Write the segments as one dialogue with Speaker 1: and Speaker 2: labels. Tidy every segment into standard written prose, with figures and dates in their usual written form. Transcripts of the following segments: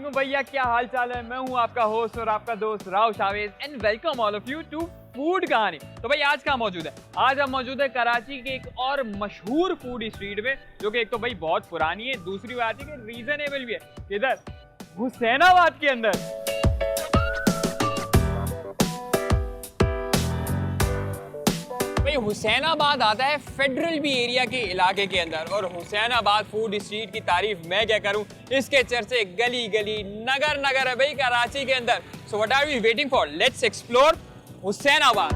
Speaker 1: वालेकुम भैया, क्या हाल चाल है। मैं हूं आपका होस्ट और आपका दोस्त Rao Shavez and welcome all of you to food Kahani. तो भाई आज कहाँ मौजूद है? आज हम मौजूद है कराची के एक और मशहूर फूड स्ट्रीट में, जो कि एक तो भाई बहुत पुरानी है, दूसरी बात है कि रीजनेबल भी है। किधर? हुसैनाबाद के अंदर। हुसैनाबाद आता है फेडरल बी एरिया के इलाके के अंदर, और हुसैनाबाद फूड स्ट्रीट की तारीफ मैं क्या करूं, इसके चर्चे गली गली नगर नगर है भाई कराची के अंदर। So what are we waiting for, let's explore Hussainabad.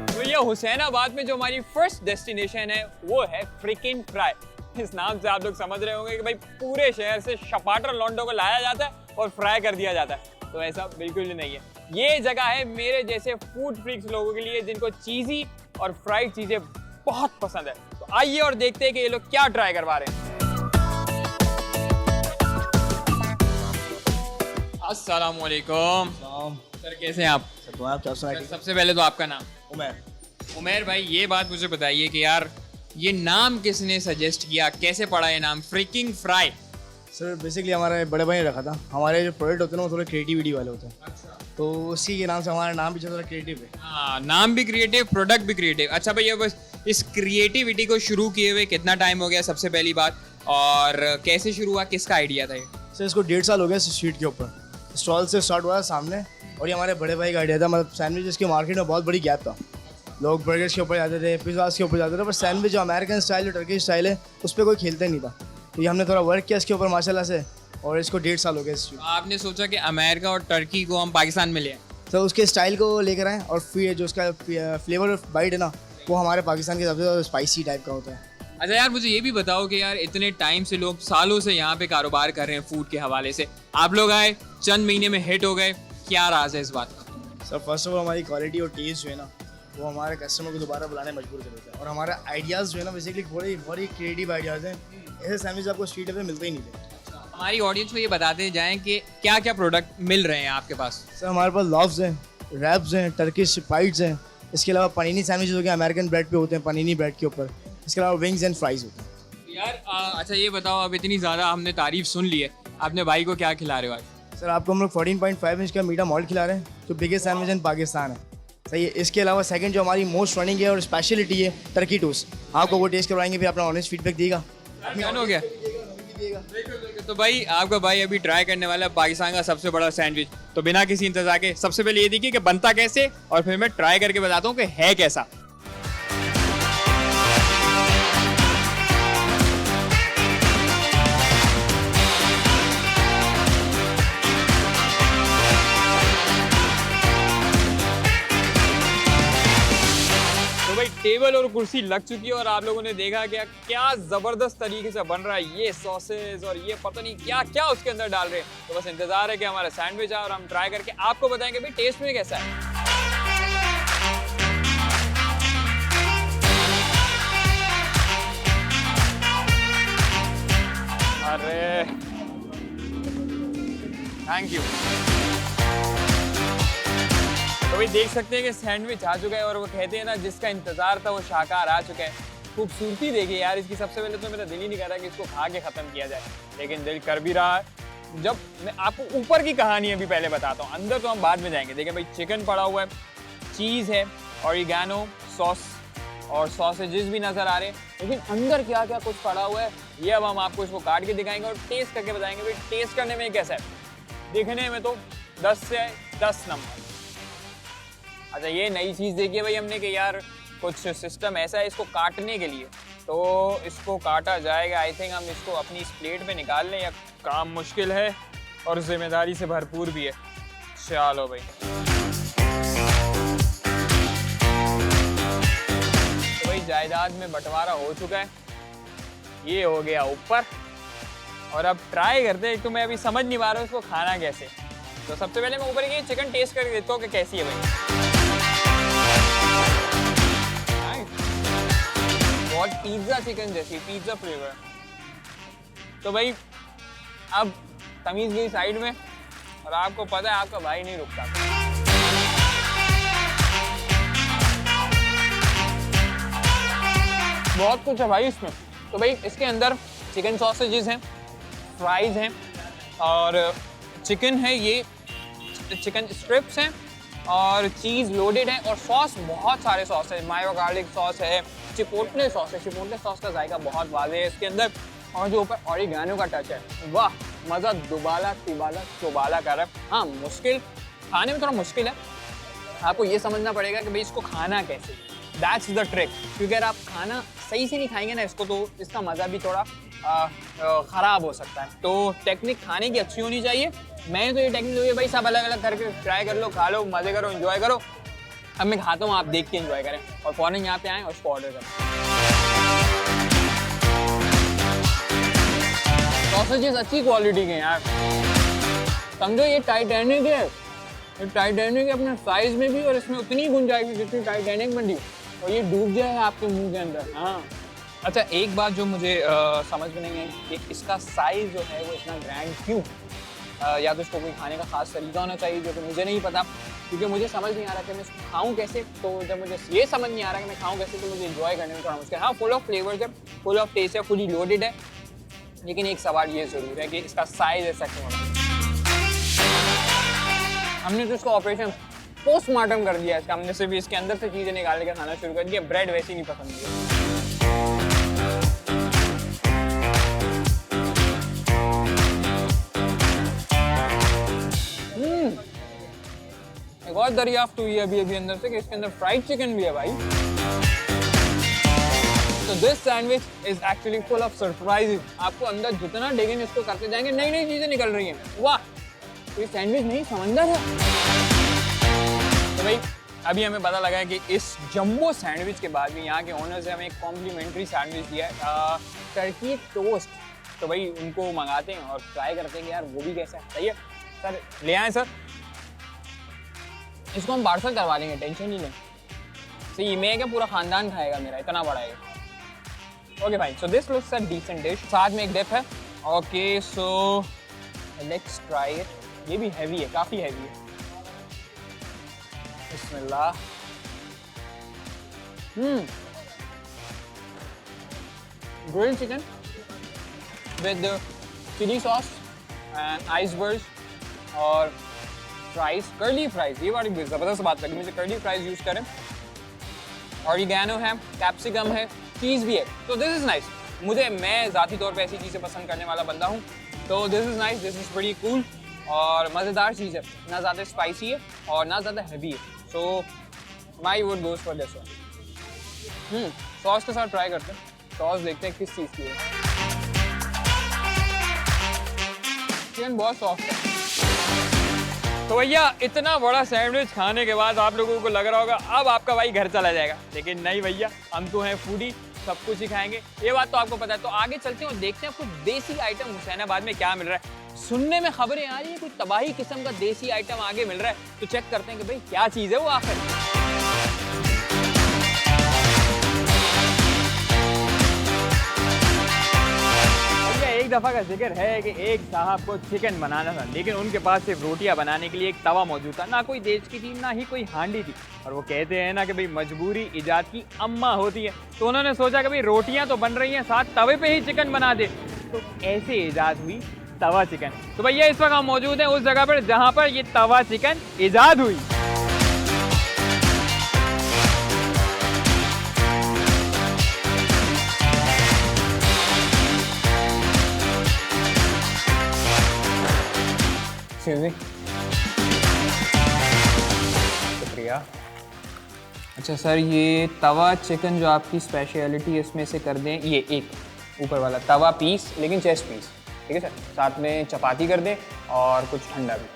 Speaker 1: तो ये हुसैनाबाद में जो हमारी फर्स्ट डेस्टिनेशन है वो है फ्रिकिंग फ्राई। इस नाम से आप लोग समझ रहे होंगे कि भाई पूरे शहर से शपाटर लौंडों को लाया जाता है और फ्राई कर दिया जाता है, तो ऐसा बिल्कुल भी नहीं है। ये जगह है मेरे जैसे फूड फ्रीक्स लोगों के लिए, जिनको चीज़ी और फ्राइड चीज़ें बहुत पसंद है। तो आइए और देखते हैं कि ये लोग क्या ट्राई करवा रहे हैं। अस्सलाम वालेकुम सर, कैसे हैं आप? सबसे पहले तो आपका नाम? उमर भाई, ये बात मुझे बताइए कि यार ये नाम किसने सजेस्ट किया, कैसे पड़ा ये नाम फ्रिकिंग फ्राई?
Speaker 2: सर बेसिकली हमारे बड़े भाई ने रखा था। हमारे जो प्रोडक्ट होते हैं ना वो थोड़े क्रिएटिविटी वाले होते हैं। अच्छा। तो उसी के नाम से हमारा नाम भी थोड़ा क्रिएटिव है।
Speaker 1: हाँ, नाम भी क्रिएटिव, प्रोडक्ट भी क्रिएटिव। अच्छा भैया, बस इस क्रिएटिविटी को शुरू किए हुए कितना टाइम हो गया सबसे पहली बात, और कैसे शुरू हुआ, किसका आइडिया था ये?
Speaker 2: सर इसको 1.5 साल हो गया स्ट्रीट के ऊपर। स्टॉल से स्टार्ट हुआ सामने, और ये हमारे बड़े भाई का आइडिया था। मतलब सैंडविचेस के मार्केट में बहुत बड़ी गैप था। लोग बर्गर्स के ऊपर जाते थे, पिज़्ज़ास के ऊपर जाते थे, पर सैंडविच जो अमेरिकन स्टाइल, जो टर्की स्टाइल है, उस पर कोई खेलता ही नहीं था। तो ये हमने थोड़ा वर्क किया इसके ऊपर माशाल्लाह से, और इसको 1.5 साल हो गया।
Speaker 1: तो आपने सोचा कि अमेरिका और टर्की को हम पाकिस्तान में ले आए,
Speaker 2: तो उसके स्टाइल को लेकर आए, और फिर जो उसका फ्लेवर बाइट है ना, वो हमारे पाकिस्तान के सबसे ज़्यादा स्पाइसी टाइप का होता है।
Speaker 1: अच्छा यार, मुझे ये भी बताओ कि यार इतने टाइम से लोग सालों से यहाँ पे कारोबार कर रहे हैं फूड के हवाले से, आप लोग आए चंद महीने में हिट हो गए, क्या राज है इस बात का?
Speaker 2: सर फर्स्ट ऑफ ऑल हमारी क्वालिटी और टेस्ट जो है ना, वो हमारे कस्टमर को दोबारा बुलाने मजबूर कर देता है। और हमारे आइडियाज़ जो है ना बेसिकली बड़ी क्रिएटिव आइडियाज़ हैं। ऐसे सैंडविच आपको स्ट्रीट पे मिलते ही नहीं थे।
Speaker 1: हमारी ऑडियंस को ये बताते जाएं कि क्या क्या प्रोडक्ट मिल रहे हैं आपके पास।
Speaker 2: सर हमारे पास लॉफ्स हैं, रैप्स हैं, टर्किश फाइट्स हैं। इसके अलावा पनीनी सैंडविचेस हो गए, अमेरिकन ब्रेड पे होते हैं, पनीनी ब्रेड के ऊपर। इसके अलावा विंग्स एंड फ्राइज होते हैं।
Speaker 1: यार अच्छा ये बताओ, अब इतनी ज़्यादा हमने तारीफ सुन ली है, आपने भाई को क्या खिला रहे हो आज?
Speaker 2: सर आपको हम लोग 14.5 इंच का मीठा मॉल्ट खिला रहे हैं, जो बिगेस्ट सैंडविच इन पाकिस्तान है। सही है। इसके अलावा सेकंड जो हमारी मोस्ट रनिंग है और स्पेशलिटी है, टर्की टोस्ट। आपको वो टेस्ट करवाएंगे, फिर अपना ऑनेस्ट फीडबैक देगा।
Speaker 1: हो गया। तो भाई आपका भाई अभी ट्राई करने वाला है पाकिस्तान का सबसे बड़ा सैंडविच। तो बिना किसी इंतजार के सबसे पहले ये देखिए कि बनता कैसे, और फिर मैं ट्राई करके बताता हूँ कि है कैसा। टेबल और कुर्सी लग चुकी है, और आप लोगों ने देखा क्या जबरदस्त तरीके से बन रहा है ये सॉसेज, और ये पता नहीं क्या क्या उसके अंदर डाल रहे हैं। तो बस इंतजार है कि हमारा सैंडविच आए और हम ट्राई करके आपको बताएंगे भाई टेस्ट में कैसा है। अरे थैंक यू। तो भाई देख सकते हैं कि सैंडविच आ चुका है, और वो कहते हैं ना जिसका इंतजार था वो शाहकार आ चुका है। खूबसूरती देखिए यार इसकी। सबसे पहले तो मेरा दिल ही नहीं कर रहा कि इसको खा के ख़त्म किया जाए, लेकिन दिल कर भी रहा है। जब मैं आपको ऊपर की कहानी अभी पहले बताता हूँ, अंदर तो हम बाद में जाएंगे। देखिए भाई चिकन पड़ा हुआ है, चीज़ है, ऑरिगैनो सॉस और सॉसेजेस भी नज़र आ रहे हैं, लेकिन अंदर क्या क्या कुछ पड़ा हुआ है ये अब हम आपको इसको काट के दिखाएंगे और टेस्ट करके बताएंगे भाई टेस्ट करने में कैसा है। दिखने में तो 10 से 10 नंबर। अच्छा ये नई चीज़ देखिए भाई हमने कि यार कुछ सिस्टम ऐसा है इसको काटने के लिए, तो इसको काटा जाएगा। आई थिंक हम इसको अपनी इस प्लेट पे निकाल लें, या काम मुश्किल है और जिम्मेदारी से भरपूर भी है। चलो भाई, तो भाई जायदाद में बंटवारा हो चुका है, ये हो गया ऊपर, और अब ट्राई करते हैं। तो मैं अभी समझ नहीं पा रहा हूँ इसको खाना कैसे। तो सबसे पहले मैं ऊपर की चिकन टेस्ट करके देखता हूँ कि कैसी है भाई। बहुत पिज्ज़ा चिकन जैसी, पिज्ज़ा फ्लेवर। तो भाई अब तमीज़ गई साइड में, और आपको पता है आपका भाई नहीं रुकता। बहुत कुछ है भाई इसमें। तो भाई इसके अंदर चिकन सॉसेजेस हैं, फ्राइज हैं और चिकन है, ये चिकन स्ट्रिप्स हैं और चीज़ लोडेड है और सॉस बहुत सारे सॉस है, मायो गार्लिक सॉस है, चिपोटले सॉस है। चिपोटले सॉस का जायका बहुत वाज़ेह है इसके अंदर और जो ऊपर ऑरिगैनो का टच है, वाह मज़ा दुबाला तिबाला चौबाला कर रहा है। हाँ मुश्किल, खाने में थोड़ा मुश्किल है, आपको ये समझना पड़ेगा कि भाई इसको खाना कैसे, दैट्स द ट्रिक। क्योंकि अगर आप खाना सही से नहीं खाएंगे ना इसको, तो इसका मज़ा भी थोड़ा ख़राब हो सकता है। तो टेक्निक खाने की अच्छी होनी चाहिए। मैंने तो ये टेक्निक हुई है भाई, सब अलग अलग करके ट्राई कर लो, खा लो, मज़े करो, एंजॉय करो। अब मैं खाता हूँ, आप देख के एंजॉय करें और फ़ौरन यहाँ पे आएँ और उसको ऑर्डर करें। सॉसेजेस अच्छी क्वालिटी के हैं यार, समझो ये टाइटैनिक है, ये टाइटैनिक है अपने साइज में भी और इसमें उतनी गुंजाइश जितनी टाइटैनिक बन रही और ये डूब जाएगा आपके मुंह के अंदर। हाँ अच्छा, एक बात जो मुझे समझ में नहीं है कि इसका साइज़ जो है वो इतना ग्रैंड क्यों? या तो इसको कोई खाने का ख़ास तरीका होना चाहिए जो कि मुझे नहीं पता, क्योंकि मुझे समझ नहीं आ रहा कि मैं इसको खाऊं कैसे। तो जब मुझे ये समझ नहीं आ रहा कि मैं खाऊं कैसे, तो मुझे एंजॉय करने में थोड़ा मुश्किल। हाँ फुल ऑफ फ्लेवर्स है, फुल ऑफ टेस्ट है, फुली लोडेड है, लेकिन एक सवाल ये ज़रूर है कि इसका साइज़ ऐसा क्यों होना। हमने तो इसको ऑपरेशन पोस्टमार्टम कर दिया इसका, हमने सिर्फ इसके अंदर से चीज़ें निकाल के खाना शुरू कर दिया। ब्रेड वैसे ही नहीं पसंद है। एक और दरियाफ्त हुई है अभी अंदर से कि इसके अंदर फ्राइड चिकन भी है भाई। तो this sandwich is actually full of surprises. आपको अंदर जितना डेगेंगे इसको करते जाएंगे, नई नई चीजें निकल रही हैं। वाह, तो ये सैंडविच नहीं समंदर है। तो भाई अभी हमें पता लगा है कि इस जंबो सैंडविच के बाद भी यहाँ के ओनर्स ने हमें एक कॉम्प्लीमेंट्री सैंडविच दिया है, टर्की टोस्ट। तो भाई उनको मंगाते हैं और ट्राई करते हैं कि यार वो भी कैसा है। सही है सर, ले आए सर, इसको हम पार्सल करवा लेंगे, टेंशन नहीं लें। सही मैं क्या पूरा खानदान खाएगा मेरा, इतना बड़ा है। ओके भाई, so this looks a decent dish, साथ में एक डिप है। Okay so let's try it. ये भी हैवी है, काफ़ी हैवी है। बिस्मिल्लाह। Grilled chicken with chili sauce and icebergs और फ्राइज, कर्ली फ्राइज। ये बड़ी ज़बरदस्त बात लगी मुझे, कर्ली फ्राइज यूज़ करें। ऑरिगैनो है, कैप्सिकम है, चीज़ भी है। तो दिस इज़ नाइस। मैं ज़ाती तौर पे ऐसी चीज़ें पसंद करने वाला बंदा हूँ, तो this is nice, this is very cool और मज़ेदार चीज़ है। ना ज़्यादा स्पाइसी है और ना ज़्यादा हैवी है, so my vote goes for this one. Sauce के साथ ट्राई करते हैं, सॉस देखते हैं किस चीज़ की है। चिकन बहुत सॉफ्ट है। तो भैया इतना बड़ा सैंडविच खाने के बाद आप लोगों को लग रहा होगा अब आपका भाई घर चला जाएगा, लेकिन नहीं भैया, हम तो हैं फूडी, सब कुछ ही खाएंगे, ये बात तो आपको पता है। तो आगे चलते हैं और देखते हैं कुछ देसी आइटम हुसैनाबाद में क्या मिल रहा है। सुनने में खबरें आ रही है कुछ तबाही किस्म का देसी आइटम आगे मिल रहा है, तो चेक करते हैं कि भाई क्या चीज़ है वो आखिर। एक दफ़ा का जिक्र है कि एक साहब को चिकन बनाना था, लेकिन उनके पास सिर्फ रोटियां बनाने के लिए एक तवा मौजूद था, ना कोई देश की थी ना ही कोई हांडी थी। और वो कहते हैं ना कि भाई मजबूरी इजाद की अम्मा होती है, तो उन्होंने सोचा कि भाई रोटियां तो बन रही हैं, साथ तवे पे ही चिकन बना दे। तो ऐसे इजाद हुई तवा चिकन। तो भैया इस वक्त हम मौजूद हैं उस जगह पर जहाँ पर ये तवा चिकन इजाद हुई। शुक्रिया। अच्छा सर, ये तवा चिकन जो आपकी स्पेशलिटी है इसमें से कर दें ये एक ऊपर वाला तवा पीस, लेकिन चेस्ट पीस, ठीक है सर। साथ में चपाती कर दें और कुछ ठंडा भी,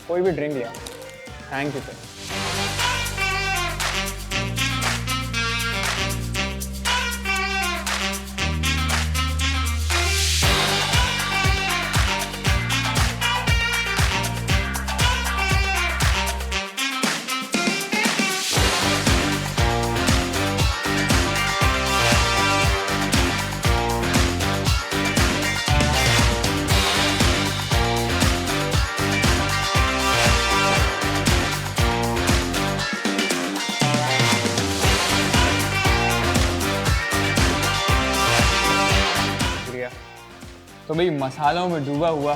Speaker 1: कोई भी ड्रिंक लिया। Thank you sir. तो भाई मसालों में डूबा हुआ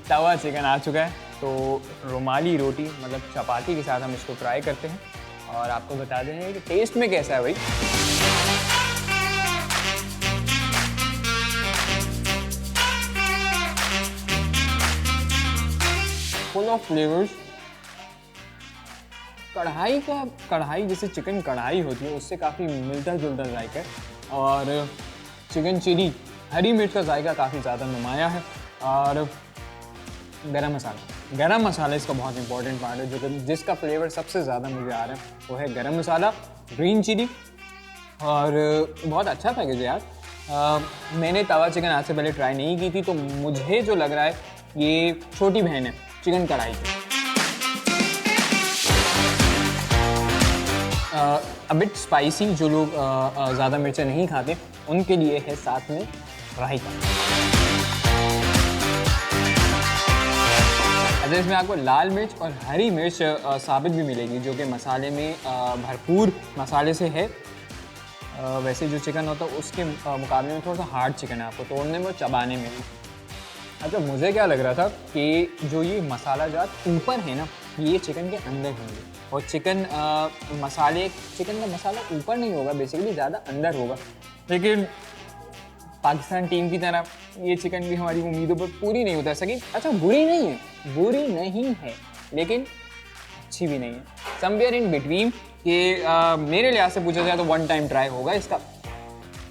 Speaker 1: तवा चिकन आ चुका है। तो रुमाली रोटी मतलब चपाती के साथ हम इसको ट्राई करते हैं और आपको बता दें कि टेस्ट में कैसा है भाई। Full of flavours. कढ़ाई जैसे चिकन कढ़ाई होती है उससे काफ़ी मिलता जुलता जायका है। और चिकन चिली हरी मिर्च का जायका काफ़ी ज़्यादा नुमाया है। और गरम मसाला इसका बहुत इंपॉर्टेंट पार्ट है, जो कि जिसका फ्लेवर सबसे ज़्यादा मुझे आ रहा है वो है गरम मसाला, ग्रीन चिली। और बहुत अच्छा पैकेज है यार। मैंने तवा चिकन आज से पहले ट्राई नहीं की थी, तो मुझे जो लग रहा है ये छोटी बहन है चिकन कढ़ाई की। अबिट स्पाइसी, जो लोग ज़्यादा मिर्चें नहीं खाते उनके लिए है साथ में रायता। अच्छा, इसमें आपको लाल मिर्च और हरी मिर्च साबित भी मिलेगी, जो कि मसाले में भरपूर मसाले से है। वैसे जो चिकन होता है उसके मुकाबले में थोड़ा सा हार्ड चिकन है, आपको तोड़ने में और चबाने में भी। अच्छा, मुझे क्या लग रहा था कि जो ये मसाला जात ऊपर है ना, ये चिकन के अंदर होंगे और चिकन का मसाला ऊपर नहीं होगा, बेसिकली ज़्यादा अंदर होगा। लेकिन पाकिस्तान टीम की तरह ये चिकन भी हमारी उम्मीदों पर पूरी नहीं उतर सकी। अच्छा, बुरी नहीं है लेकिन अच्छी भी नहीं है, समवेयर इन बिटवीन। कि मेरे लिहाज से पूछा जाए तो 1 टाइम ट्राई होगा इसका,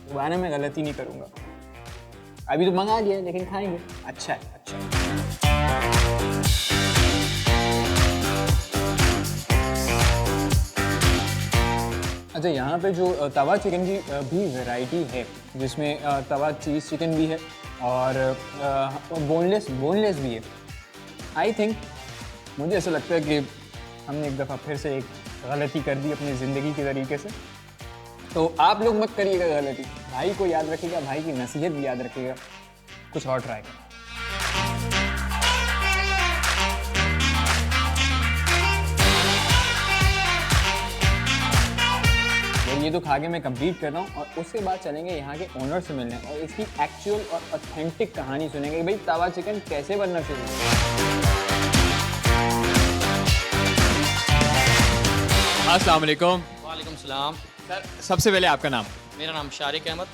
Speaker 1: दोबारा मैं गलती नहीं करूँगा। अभी तो मंगा लिया लेकिन खाएंगे। अच्छा है। अच्छा, यहाँ पे जो तवा चिकन की भी वैरायटी है, जिसमें तवा चीज़ चिकन भी है और बोनलेस भी है। आई थिंक मुझे ऐसा लगता है कि हमने एक दफ़ा फिर से एक गलती कर दी अपनी ज़िंदगी के तरीके से। तो आप लोग मत करिएगा गलती, भाई को याद रखिएगा, भाई की नसीहत भी याद रखिएगा, कुछ और ट्राई करें। ये तो खा के मैं कंप्लीट कर रहा हूँ और उसके बाद चलेंगे यहाँ के ओनर से मिलने और इसकी एक्चुअल और ऑथेंटिक कहानी सुनेंगे कि भाई तवा चिकन कैसे बनना शुरू हुआ। अस्सलाम वालेकुम।
Speaker 3: वालेकुम सलाम।
Speaker 1: सर, सबसे पहले आपका नाम?
Speaker 3: मेरा नाम शारिक अहमद।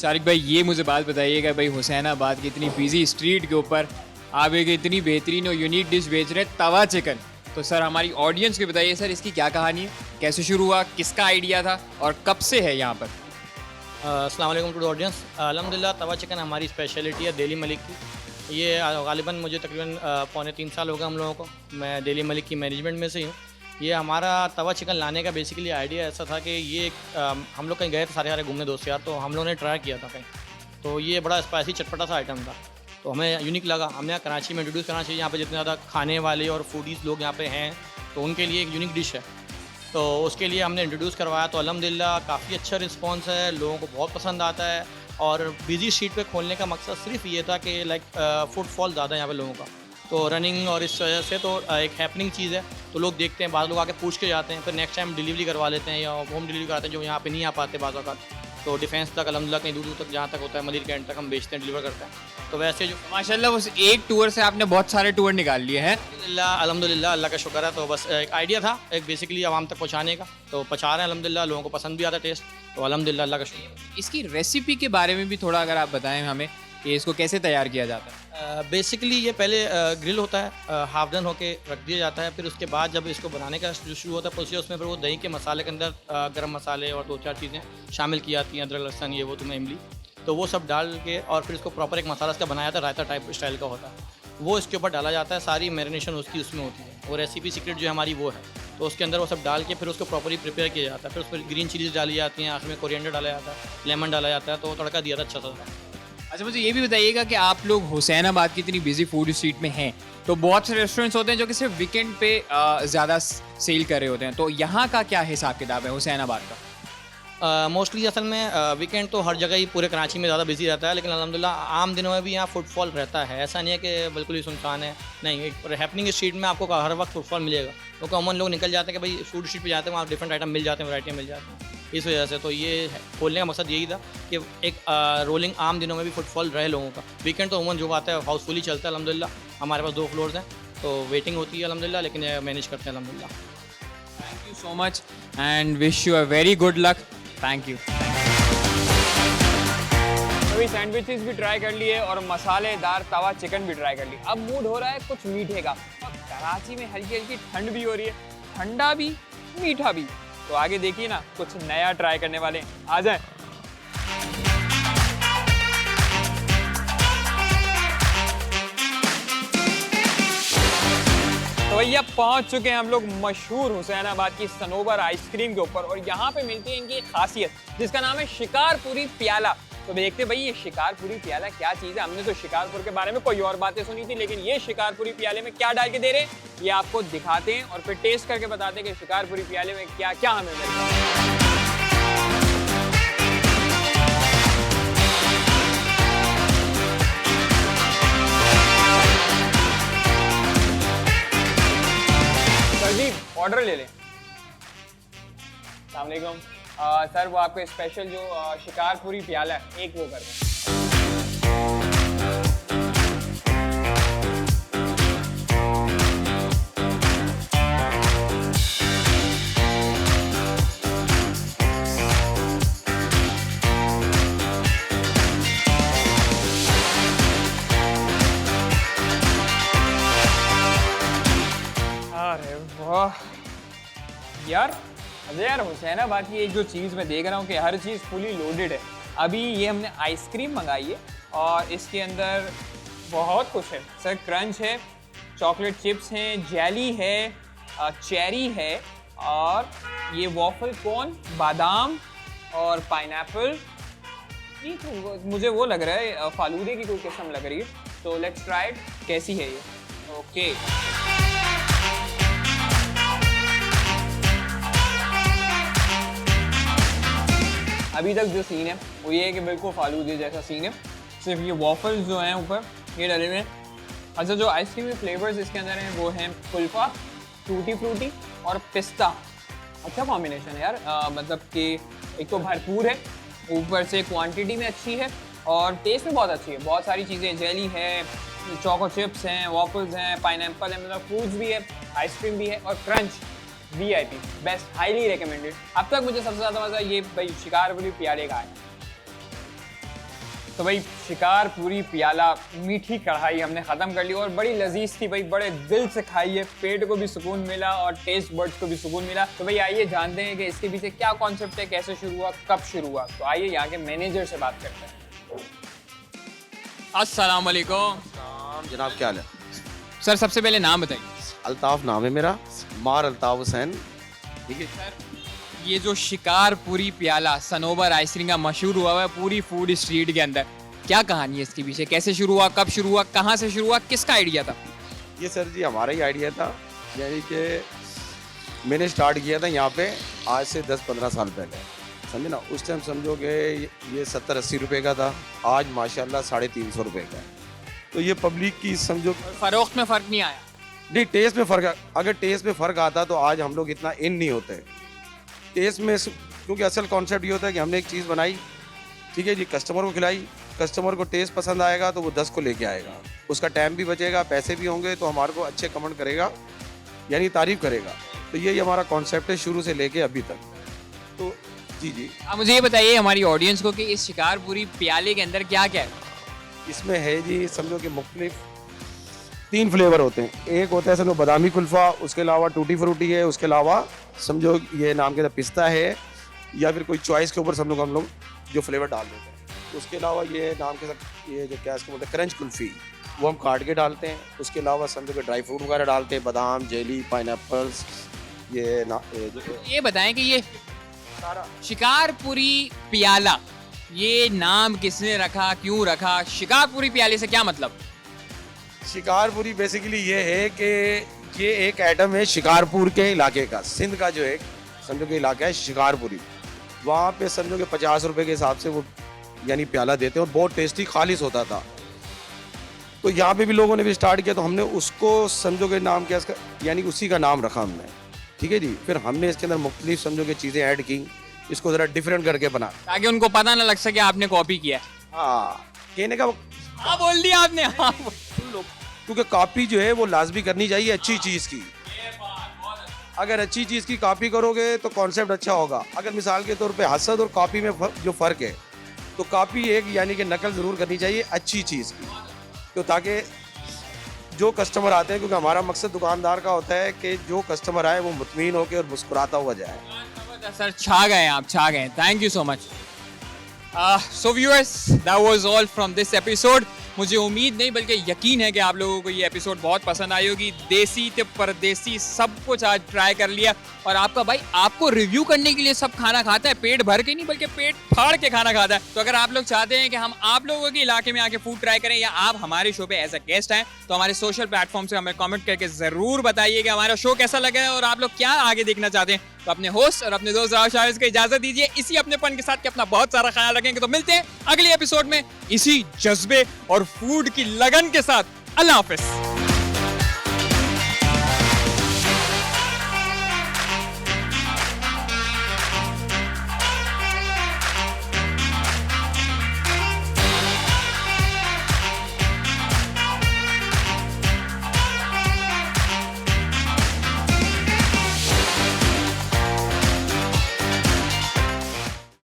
Speaker 1: शारिक भाई, ये मुझे बात बताइएगा भाई, हुसैनाबाद की इतनी बिजी स्ट्रीट के ऊपर आप एक इतनी बेहतरीन और यूनिक डिश बेच रहे हैं तवा चिकन, तो सर हमारी ऑडियंस को बताइए सर इसकी क्या कहानी है, कैसे शुरू हुआ, किसका आइडिया था और कब से है यहाँ पर?
Speaker 3: अस्सलाम वालेकुम टू ऑडियंस। अल्हम्दुलिल्लाह तवा चिकन हमारी स्पेशलिटी है दिल्ली मलिक की। ये गालिबन मुझे तकरीबन 2.25 साल हो गए हम लोगों को। मैं दिल्ली मलिक की मैनेजमेंट में से ही हूँ। ये हमारा तवा चिकन लाने का बेसिकली आइडिया ऐसा था कि ये हम लोग कहीं गए थे सारे घूमने दोस्त यार, तो हम लोगों ने ट्राई किया था कहीं, तो ये बड़ा स्पाइसी चटपटा सा आइटम था, तो हमें यूनिक लगा। हमने कराची में इंट्रोड्यूस करना चाहिए, यहाँ पे जितने ज़्यादा खाने वाले और फूडीज़ लोग यहाँ पे हैं तो उनके लिए एक यूनिक डिश है, तो उसके लिए हमने इंट्रोड्यूस करवाया। तो अल्हम्दुलिल्लाह काफ़ी अच्छा रिस्पांस है, लोगों को बहुत पसंद आता है। और बिजी स्ट्रीट पे खोलने का मकसद सिर्फ ये था कि फुटफॉल ज़्यादा है यहाँ पे लोगों का, तो रनिंग और इस वजह से तो एक हैपनिंग चीज़ है, तो लोग देखते हैं, बाद लोग आके पूछ के जाते हैं, फिर नेक्स्ट टाइम डिलीवरी करवा लेते हैं या होम डिलीवरी कराते हैं जो यहाँ पे नहीं आ पाते बाज़ औक़ात। तो डिफेंस तक अल्हम्दुलिल्लाह कहीं दूर तक जहाँ तक होता है मदीर कैंट तक हम बेचते हैं, डिलीवर करते हैं। तो वैसे जो
Speaker 1: माशाल्लाह उस एक टूर से आपने बहुत सारे टूर निकाल लिए हैं।
Speaker 3: अल्हम्दुलिल्लाह अल्लाह का शुक्र है। तो बस एक आइडिया था एक बेसिकली आवाम तक पहुँचाने का, तो पहुँचा रहे हैं अल्हम्दुलिल्लाह, लोगों को पसंद भी आता है टेस्ट, तो अल्हम्दुलिल्लाह अल्लाह का शुक्र।
Speaker 1: इसकी रेसिपी के बारे में भी थोड़ा अगर आप बताएं हमें कि इसको कैसे तैयार किया जाता है।
Speaker 3: बेसिकली ये पहले ग्रिल होता है, हाफ डन होके रख दिया जाता है, फिर उसके बाद जब इसको बनाने का जो शुरू होता है प्रोसीजर, उसमें फिर वो दही के मसाले के अंदर गरम मसाले और 2-4 चीज़ें शामिल की जाती हैं, अदरक लहसुन ये वो तुम्हें इमली, तो वो सब डाल के और फिर इसको प्रॉपर एक मसाला इसका बनाया जाता है, रायता टाइप स्टाइल का होता है, वो इसके ऊपर डाला जाता है। सारी मैरिनेशन उसकी उसमें होती है, वो रेसिपी सीक्रेट जो हमारी वो है, तो उसके अंदर वो सब डाल के फिर उसको प्रॉपरली प्रिपेयर किया जाता है। फिर उसमें ग्रीन चिलीज डाली जाती हैं, आखिर में कोरिएंडर डाला जाता है, लेमन डाला जाता है, तो तड़का दिया था अच्छा सा।
Speaker 1: अच्छा, मुझे ये भी बताइएगा कि आप लोग हुसैनाबाद की इतनी बिजी फूड स्ट्रीट में हैं, तो बहुत से रेस्टोरेंट्स होते हैं जो कि सिर्फ वीकेंड पे ज़्यादा सेल कर रहे होते हैं, तो यहाँ का क्या हिसाब किताब है हुसैनाबाद का?
Speaker 3: मोस्टली असल में वीकेंड तो हर जगह ही पूरे कराची में ज़्यादा बिजी रहता है, लेकिन अल्हम्दुलिल्लाह आम दिनों में भी यहाँ फुटफॉल रहता है। ऐसा नहीं है कि बिल्कुल ही सुनसान है, नहीं, एक हैपनिंग स्ट्रीट में आपको हर वक्त फुटफॉल मिलेगा, क्योंकि अमूमन लोग निकल जाते हैं कि भाई फूड स्ट्रीट पे जाते हैं, वहाँ डिफरेंट आइटम मिल जाते हैं, वैरायटी मिल जाती हैं। इस वजह से। तो ये खोलने का मकसद यही था कि एक रोलिंग आम दिनों में भी फुटफॉल रहे लोगों का। वीकेंड तो उमूमन जो आता है हाउसफुली चलता है अल्हम्दुलिल्लाह। हमारे पास 2 फ्लोर्स हैं तो वेटिंग होती है अल्हम्दुलिल्लाह, लेकिन मैनेज करते हैं अल्हम्दुलिल्लाह।
Speaker 1: Thank you so much and wish you a very good luck. Thank you. अभी सैंडविचेस भी ट्राई कर लिए और मसालेदार तवा चिकन भी ट्राई कर ली। अब मूड हो रहा है कुछ मीठे का, और कराची में हल्की हल्की ठंड भी हो रही है, ठंडा भी मीठा भी। तो आगे देखिए ना, कुछ नया ट्राई करने वाले हैं। आ जाएं। तो भैया पहुंच चुके हैं हम लोग मशहूर हुसैनाबाद की सनोबर आइसक्रीम के ऊपर, और यहाँ पे मिलती है इनकी एक खासियत जिसका नाम है शिकारपुरी प्याला। तो देखते भाई ये शिकारपुरी प्याला क्या चीज़ है। हमने तो शिकारपुर के बारे में कोई और बातें सुनी थी, लेकिन ये शिकारपुरी प्याले में क्या डाल के दे रहे हैं ये आपको दिखाते हैं और फिर टेस्ट करके बताते हैं कि शिकारपुरी प्याले में क्या क्या हमें मिलता है। जी ऑर्डर ले लें। अस्सलाम वालेकुम सर, वो आपके स्पेशल जो शिकारपुरी प्याला है एक वो कर दें। अरे वाह यार, अरे यार हुसैनाबाद की एक जो चीज़ मैं देख रहा हूँ कि हर चीज़ फुली लोडेड है। अभी ये हमने आइसक्रीम मंगाई है और इसके अंदर बहुत कुछ है सर। क्रंच है, चॉकलेट चिप्स हैं, जेली है, चेरी है, और ये वॉफल कोन, बादाम और पाइनएप्पल। ये तो मुझे वो लग रहा है फालूदे की कोई किस्म लग रही है। तो लेट्स ट्राई इट, कैसी है ये। ओके अभी तक जो सीन है वो ये है कि बिल्कुल फालूदे जैसा सीन है, सिर्फ ये वॉफल्स जो हैं ऊपर ये डले हुए हैं। अच्छा, जो आइसक्रीम के फ्लेवर्स इसके अंदर हैं वो हैं कुल्फा, टूटी फ्रूटी और पिस्ता। अच्छा कॉम्बिनेशन है यार, मतलब कि एक तो भरपूर है, ऊपर से क्वांटिटी में अच्छी है और टेस्ट में बहुत अच्छी है। बहुत सारी चीज़ें, जेली है, चोको चिप्स हैं, वॉफल्स हैं, पाइनएप्पल है, मतलब फ्रूट्स भी है, आइसक्रीम भी है और crunch VIP best, highly recommended. अब तक मुझे सबसे ज़्यादा मज़ा ये भाई शिकारपुरी प्याले का है। तो भाई शिकारपुरी प्याला मीठी कढ़ाई हमने ख़त्म कर ली और बड़ी लजीज थी भाई, बड़े दिल से खाई है, पेट को भी सुकून मिला और टेस्ट बर्ड्स को भी सुकून मिला। तो भाई आइए जानते हैं कि इसके पीछे क्या कॉन्सेप्ट है, कैसे शुरू हुआ, कब शुरू हुआ। तो आइए यहाँ के मैनेजर से बात करते हैं। अस्सलाम वालेकुम
Speaker 4: जनाब, क्या हाल है?
Speaker 1: सर, सबसे पहले नाम बताइए।
Speaker 4: अल्ताफ़ नाम है मेरा, मार अल्ताफ़ हुसैन। ठीक है
Speaker 1: सर, ये जो शिकारपुरी प्याला सनोबर आइसक्रीम का मशहूर हुआ है पूरी फूड स्ट्रीट के अंदर, क्या कहानी है इसके पीछे, कैसे शुरू हुआ, कब शुरू हुआ, कहाँ से शुरू हुआ, किसका आइडिया था?
Speaker 4: ये सर जी हमारा ही आइडिया था, यानी कि मैंने स्टार्ट किया था यहाँ पे आज से 10-15 साल पहले, समझे ना। उस टाइम समझो कि ये 70-80 रुपये का था, आज माशाल्लाह 350 रुपये का है। तो ये पब्लिक की समझो
Speaker 1: फरोख्त में फ़र्क नहीं आया?
Speaker 4: नहीं, टेस्ट में फ़र्क, अगर टेस्ट में फ़र्क आता तो आज हम लोग इतना इन नहीं होते टेस्ट में, क्योंकि असल कॉन्सेप्ट ये होता है कि हमने एक चीज़ बनाई, ठीक है जी, कस्टमर को खिलाई, कस्टमर को टेस्ट पसंद आएगा तो वो 10 को लेके आएगा, उसका टाइम भी बचेगा, पैसे भी होंगे, तो हमारे को अच्छे कमेंट करेगा, यानी तारीफ़ करेगा। तो यही हमारा कॉन्सेप्ट है शुरू से लेके अभी तक। तो जी
Speaker 1: आप मुझे ये बताइए हमारी ऑडियंस को कि इस शिकारपुरी प्याले के अंदर क्या क्या है?
Speaker 4: इसमें है जी, समझो कि मुख्तलिफ 3 फ्लेवर होते हैं। एक होता है समझो बादामी कुल्फ़ा, उसके अलावा टूटी फ्रूटी है, उसके अलावा समझो ये नाम के पिस्ता है, या फिर कोई चॉइस के ऊपर हम लोग जो फ्लेवर डाल देते हैं। उसके अलावा ये नाम के साथ ये जो क्या इसको बोलते हैं क्रंच कुल्फ़ी, वो हम काट के डालते हैं। उसके अलावा समझो कि ड्राई फ्रूट वगैरह डालते हैं, बादाम, जेली, पाइनएप्पल्स,
Speaker 1: ये बताएं कि ये शिकारपुरी प्याला, ये नाम किसने रखा, क्यों रखा, शिकारपुरी प्याले से क्या मतलब?
Speaker 4: शिकारपुरी बेसिकली ये है कि ये एक आइटम है शिकारपुर के इलाके का, सिंध का जो एक समझो कि इलाका है शिकारपुरी, वहाँ पे समझो कि 50 रुपये के हिसाब से वो यानी प्याला देते हैं और बहुत टेस्टी खालिस होता था। तो यहाँ पे भी लोगों ने भी स्टार्ट किया, तो हमने उसको समझो कि नाम क्या इसका, यानी उसी का नाम रखा हमने, ठीक है जी। फिर हमने इसके अंदर मुख्तलिफ समझो कि चीज़ें ऐड की, इसको ज़रा डिफरेंट करके बना।
Speaker 1: ताकि उनको पता ना लग सके आपने कॉपी किया है।
Speaker 4: हाँ, कहने का
Speaker 1: हाँ बोल दिया आपने। हाँ
Speaker 4: क्योंकि कॉपी जो है वो लाजमी करनी चाहिए अच्छी चीज़ की। अगर अच्छी चीज़ की कॉपी करोगे तो कॉन्सेप्ट अच्छा होगा। अगर मिसाल के तौर पे हसद और कॉपी में जो फ़र्क है, तो कॉपी एक यानी कि नकल ज़रूर करनी चाहिए अच्छी चीज़ की, तो ताकि जो कस्टमर आते हैं, क्योंकि हमारा मकसद दुकानदार का होता है कि जो कस्टमर आए वो मुतमीन होकर और मुस्कुराता हुआ जाए।
Speaker 1: सर छा गए आप, छा गए। Thank you so much. So viewers, that was all from this episode. मुझे उम्मीद नहीं बल्कि यकीन है कि आप लोगों को ये एपिसोड बहुत पसंद आई होगी। देसी ते परदेसी सब कुछ आज ट्राई कर लिया, और आपका भाई आपको रिव्यू करने के लिए सब खाना खाता है, पेट भर के नहीं बल्कि पेट फाड़ के खाना खाता है। तो अगर आप लोग चाहते हैं कि हम आप लोगों के इलाके में आके फूड ट्राई करें, या आप हमारे शो पे एज अ गेस्ट आए, तो हमारे सोशल प्लेटफॉर्म से हमें कमेंट करके जरूर बताइए कि हमारा शो कैसा लगा है और आप लोग क्या आगे देखना चाहते हैं। तो अपने होस्ट और अपने दोस्त राव शाहिद को इजाजत दीजिए इसी अपनेपन के साथ कि अपना बहुत सारा ख्याल रखेंगे। तो मिलते हैं अगले एपिसोड में इसी जज्बे और फूड की लगन के साथ। अल्लाह हाफिज।